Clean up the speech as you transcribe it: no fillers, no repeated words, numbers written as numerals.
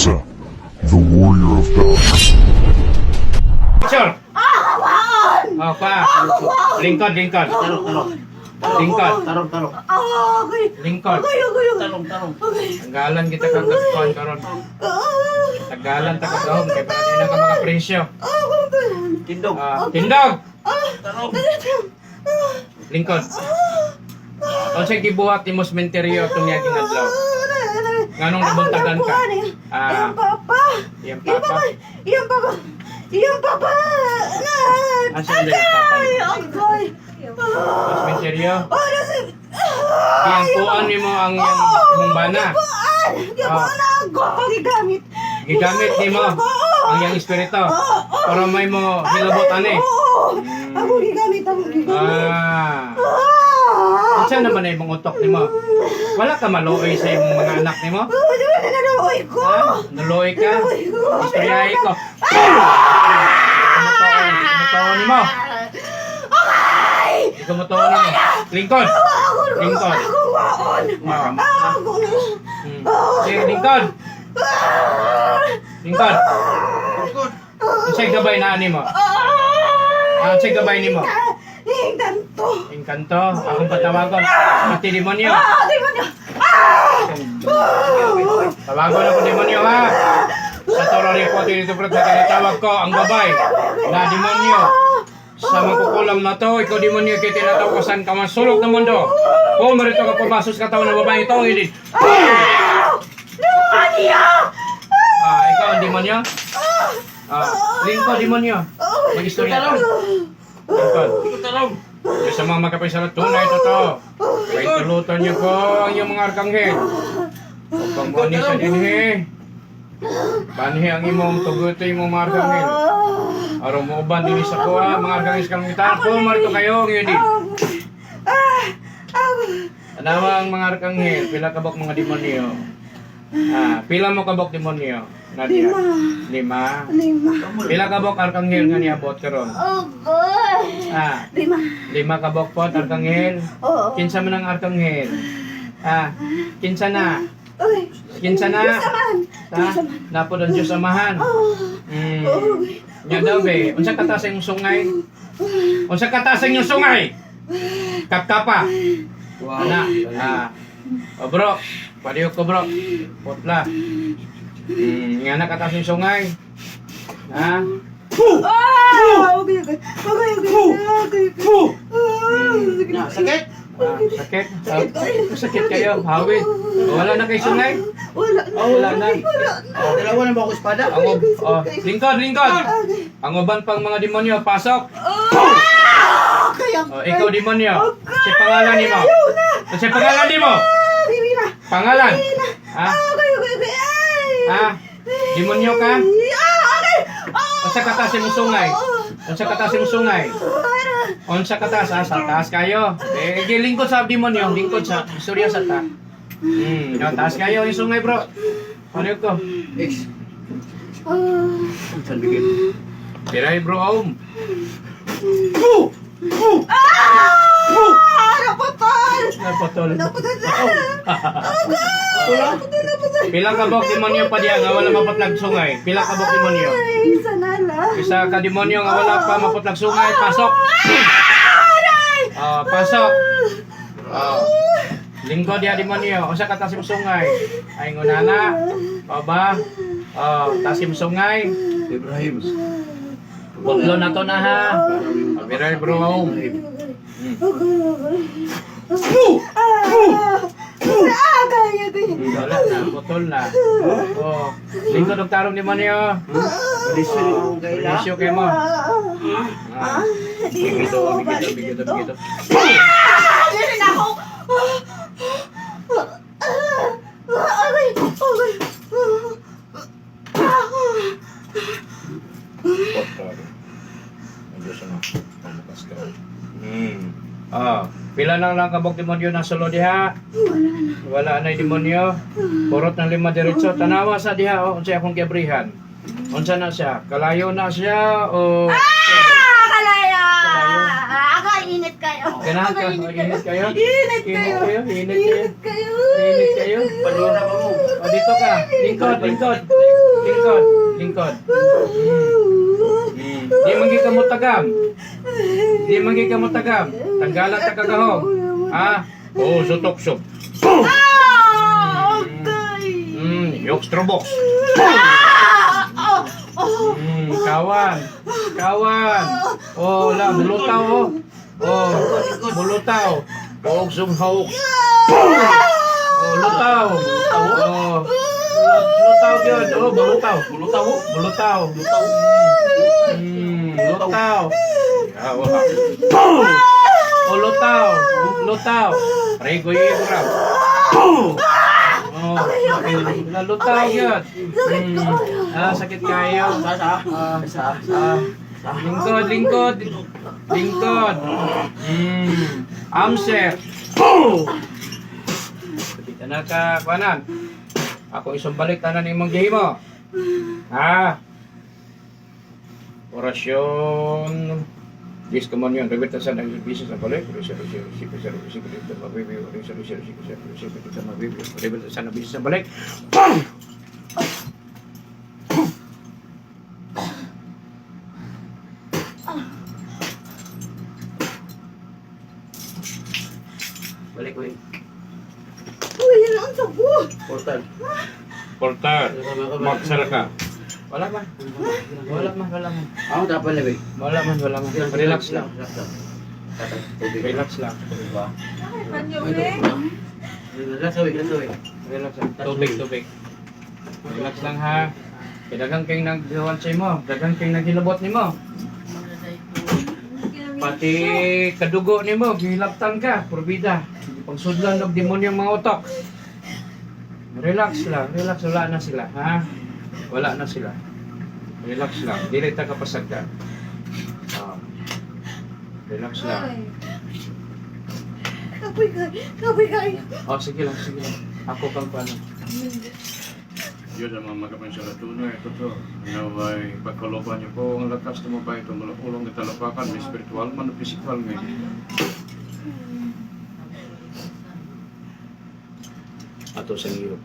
Isa, the warrior of God. Picture! Kawan! Oh, pa. Lingkod. Lingkod. Okay. Lingkod. Okay. Tanggalan kita kang katuan karon. Tanggalan ta kagahom kay para di na ka makapresyo. Tindog. Tindog. Lingkod. Unsay gibuhat nimo sementeryo atong yaging adlaw? Nganong nabuntagan ka? Iyang papa. Asan din ang papa niyo? Sementeryo. Iyang kuan nimo ang imong bana. Gigamit nimo ang iyang espiritu para may mo hilabot ani. Ako gigamit. Unsa naman na imong utok nimo? Wala ka maluoy sa imong mga anak nimo? Naluoy ko. Naluoy ka? Istoryahe ko. Kumutawan nimo. Kumutawan nimo. Lingkod. Lingkod. Sige, lingkod. Lingkod. Unsay gabay na nimo? Unsay gabay nimo? Engkanto. Akong patawagon. Pati demonyo. Demonyo! Tawagon ako demonyo ha. Sa Torah po dito pero tinatawag ko ang gabay na demonyo. Sa makukulam na to, ikaw demonyo kaya tinatawag ko saan ka masulog ng mundo. Kung marito ka pumasok sa katawan ng babae ito, hindi. Ikaw ang demonyo? Lingkod demonyo. Mag-istorya ka. Lingkod. Sa mga magkapisalat, tunay totoo. Kaya tulutan niyo po ang iyong mga arkanghel. Upang mani sa dinhi. Banhi ang imong tugutoy imong mga arkanghel. Araw mo uban din sa kuha, mga arkanghel sa kalangitan. Kung marito kayo, ngayon din. Anawa ang mga arkanghel, pila kabok mga demonyo. Pila mo kabok demonyo? Nadia? Lima. Pila kabok arkanghel nga niabot karon? Lima kabok po arkanghel. Kinsa man ang arkanghel? Kinsa na? Kinsa na? Napod ang Diyos Amahan. Nya daw be, unsa kata sa imong sungay? Unsa kata sa inyong sungay? Kapkapa. Ana. Bro, paliw ko bro. Putla. Nga na kata sa inyong sungay. Sakit? Sakit? Sakit kayo, hawid. Wala na kay sungay? Wala na. Dalawa na ba ako espada? Lingkod. Ang uban pang mga demonyo, pasok. Ikaw demonyo. Si pangalan nimo. Si pangalan nimo. Pangalan. Demonyo ka? Unsa kata sa imong sungay? Unsa kata sa imong sungay? Unsa kata sa taas kayo? Lingkod sa demonyo, lingkod sa istorya sa ta. Taas kayo yung sungay bro. Ano ko? X. Saan bigay? Tiray bro om. Napotol. Pilang kabok demonyo pa diya nga wala mapatlag sungay. Pilang kabok demonyo. Isa ka demonyo nga wala pa mapatlag sungay. Pasok. Pasok. Lingkod diya demonyo. Usa ka tasim sungay. Ay ngunana. Baba. Tasim sungay. Ibrahim. Butlo na to na ha. Biray bro om. Wala na, putol na. Lingkod og tarong demonyo. Lisyo ni akong kaila. Lisyo kayo mo. Bigito. Pila lang kabok demonyo ng solo diha? Wala na demonyo. Purot ng lima diretso. Tanawa sa diha unsay akong giabrihan. Unsa na siya? Kalayo na siya o Kalayo. Ako init kayo. Ganahan ka? Init kayo? Init kayo. Init kayo? Init kayo? Palura pa mo. Dito ka. Lingkod. Lingkod. Lingkod. Di manggi ka mo tagam. Di manggi ka mo tagam. Tanggalan ta kagahom. Ha? Oh, sutok sup. Yokstrobox. Kawan. Kawan. Oh, la bulutaw oh. Oh, bulutaw. Oh, sumhawk. Oh, lutaw. Oh. Lutaw yun. Oh, bulutaw. Bulutaw. Bulutaw. Lutaw. Oh, lutaw. Lutaw. Rego yung rap. Oh, lutaw yun. Sakit kayo. Lingkod, lingkod. Lingkod. Amser. Kita na ka, kuanan. Ako isang balik tanan imong gihimo. Ha? Orasyon. Dis ka man yun. Revitasan ang bisnes na balik. Revitasan ang bisnes na balik. Balik ko eh. Uy, yan ang sagot. Portal. Portal. Magsara ka. Wala man. Wala man, wala man. Ako dapat na, babe. Wala man, wala man. Relax lang. Relax lang. Tubig. Relax lang. Diba? Panyuling. Relax away, relax away. Relax lang. Tubig, tubig. Relax lang ha. Kaya daghang kayong naggawan sa imo. Daghang kayong naghilabot nimo. Pati kadugo nimo, gihilabtan ka, purbida. Pagsudlan ng demonyong mga utok. Relax lang, relax. Wala na sila, ha? Wala na sila. Relax lang, dili ta kapasag ka. Relax lang. Kapoy kayo. Oh, sige lang, sige lang. Ako kang paano. Yun ang mga magapansyala tunay. Ito to. Naway pagkaloban niyo po ang lakas na mabay ito. Ulong na talapakan. May spiritual man o physical ngayon. Ato sa iyo.